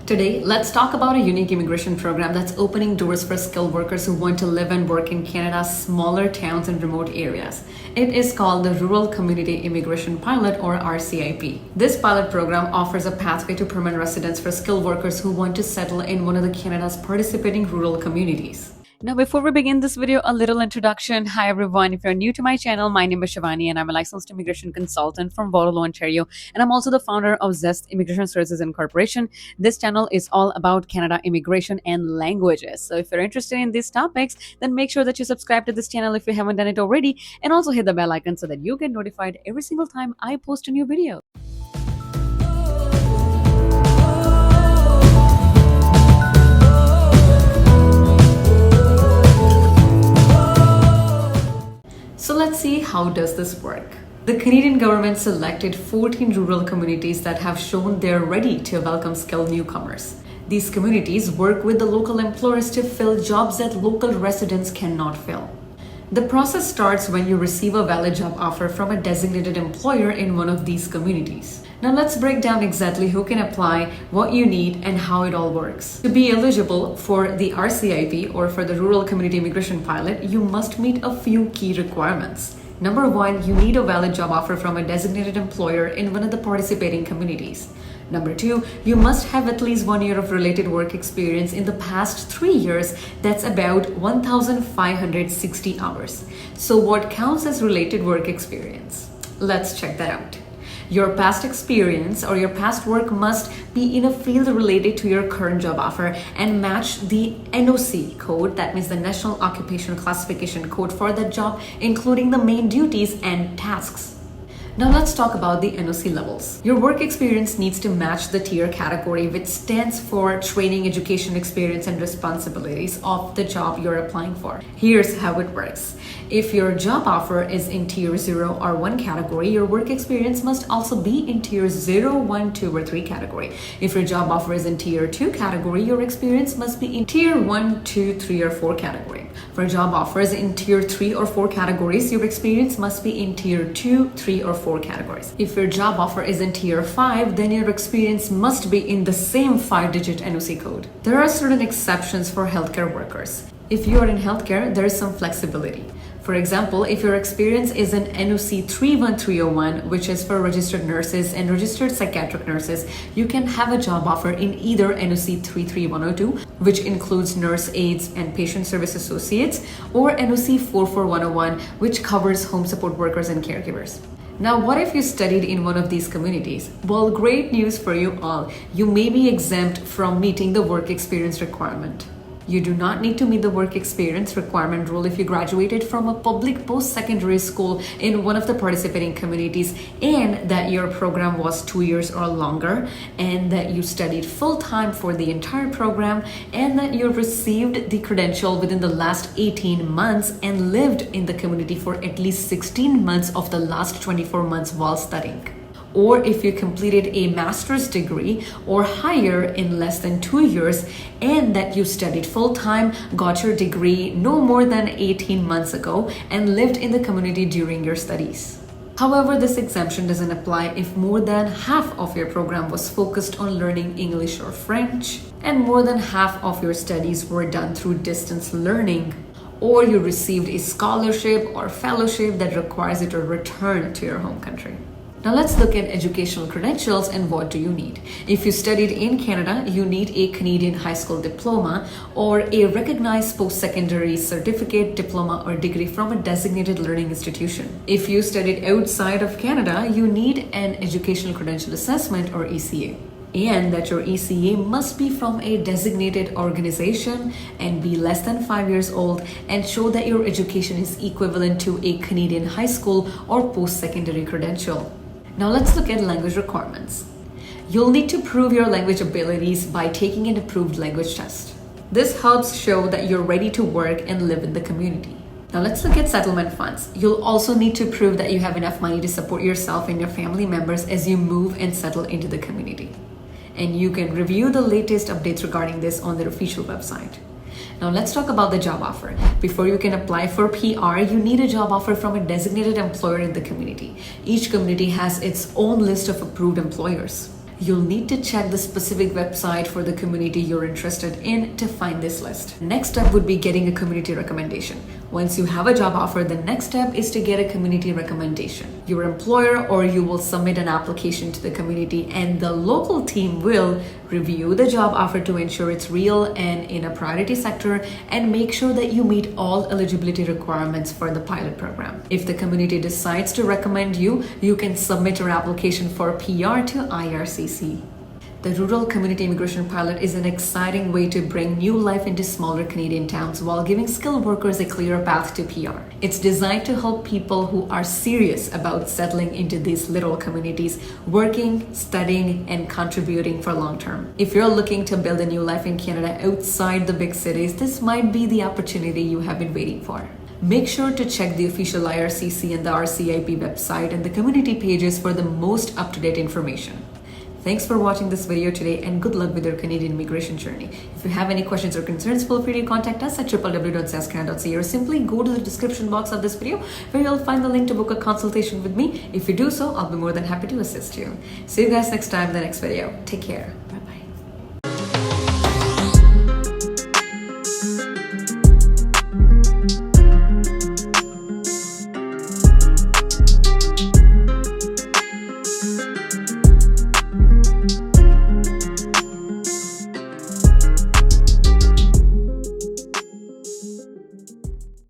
Today, let's talk about a unique immigration program that's opening doors for skilled workers who want to live and work in Canada's smaller towns and remote areas. It is called the Rural Community Immigration Pilot, or RCIP. This pilot program offers a pathway to permanent residence for skilled workers who want to settle in one of the Canada's participating rural communities. Now, before we begin this video, a little introduction. Hi, everyone. If you're new to my channel, my name is Shivani, and I'm a licensed immigration consultant from Waterloo, Ontario, and I'm also the founder of Zeste Immigration Services Incorporation. This channel is all about Canada immigration and languages. So if you're interested in these topics, then make sure that you subscribe to this channel if you haven't done it already, and also hit the bell icon so that you get notified every single time I post a new video. So let's see, how does this work? The Canadian government selected 14 rural communities that have shown they're ready to welcome skilled newcomers. These communities work with the local employers to fill jobs that local residents cannot fill. The process starts when you receive a valid job offer from a designated employer in one of these communities. Now let's break down exactly who can apply, what you need, and how it all works. To be eligible for the RCIP, or for the Rural Community Immigration Pilot, you must meet a few key requirements. Number one, you need a valid job offer from a designated employer in one of the participating communities. Number two, you must have at least 1 year of related work experience in the past 3 years. That's about 1,560 hours. So what counts as related work experience? Let's check that out. Your past experience or your past work must be in a field related to your current job offer and match the NOC code, that means the National Occupational Classification Code, for that job, including the main duties and tasks. Now let's talk about the NOC levels. Your work experience needs to match the tier category, which stands for training, education, experience, and responsibilities of the job you're applying for. Here's how it works. If your job offer is in tier 0 or 1 category, your work experience must also be in tier 0, 1, 2, or 3 category. If your job offer is in tier 2 category, your experience must be in tier 1, 2, 3, or 4 category. For job offers in tier 3 or 4 categories, your experience must be in tier 2, 3, or 4 categories. If your job offer is in tier 5, then your experience must be in the same 5-digit NOC code. There are certain exceptions for healthcare workers. If you are in healthcare, there is some flexibility. For example, if your experience is in NOC 31301, which is for registered nurses and registered psychiatric nurses, you can have a job offer in either NOC 33102, which includes nurse aides and patient service associates, or NOC 44101, which covers home support workers and caregivers. Now, what if you studied in one of these communities? Well, great news for you all. You may be exempt from meeting the work experience requirement. You do not need to meet the work experience requirement rule if you graduated from a public post-secondary school in one of the participating communities, and that your program was 2 years or longer, and that you studied full-time for the entire program, and that you received the credential within the last 18 months and lived in the community for at least 16 months of the last 24 months while studying. Or if you completed a master's degree or higher in less than 2 years, and that you studied full-time, got your degree no more than 18 months ago, and lived in the community during your studies. However, this exemption doesn't apply if more than half of your program was focused on learning English or French, and more than half of your studies were done through distance learning, or you received a scholarship or fellowship that requires you to return to your home country. Now let's look at educational credentials and what do you need. If you studied in Canada, you need a Canadian high school diploma or a recognized post-secondary certificate, diploma, or degree from a designated learning institution. If you studied outside of Canada, you need an educational credential assessment, or ECA. And that your ECA must be from a designated organization and be less than 5 years old, and show that your education is equivalent to a Canadian high school or post-secondary credential. Now let's look at language requirements. You'll need to prove your language abilities by taking an approved language test. This helps show that you're ready to work and live in the community. Now let's look at settlement funds. You'll also need to prove that you have enough money to support yourself and your family members as you move and settle into the community. And you can review the latest updates regarding this on their official website. Now let's talk about the job offer. Before you can apply for PR, you need a job offer from a designated employer in the community. Each community has its own list of approved employers. You'll need to check the specific website for the community you're interested in to find this list. Next step would be getting a community recommendation. Once you have a job offer, the next step is to get a community recommendation. Your employer or you will submit an application to the community, and the local team will review the job offer to ensure it's real and in a priority sector, and make sure that you meet all eligibility requirements for the pilot program. If the community decides to recommend you, you can submit your application for PR to IRCC. The Rural Community Immigration Pilot is an exciting way to bring new life into smaller Canadian towns while giving skilled workers a clear path to PR. It's designed to help people who are serious about settling into these little communities, working, studying, and contributing for long term. If you're looking to build a new life in Canada outside the big cities, this might be the opportunity you have been waiting for. Make sure to check the official IRCC and the RCIP website and the community pages for the most up-to-date information. Thanks for watching this video today, and good luck with your Canadian immigration journey. If you have any questions or concerns, feel free to contact us at www.zestecanada.ca, or simply go to the description box of this video where you'll find the link to book a consultation with me. If you do so, I'll be more than happy to assist you. See you guys next time in the next video. Take care.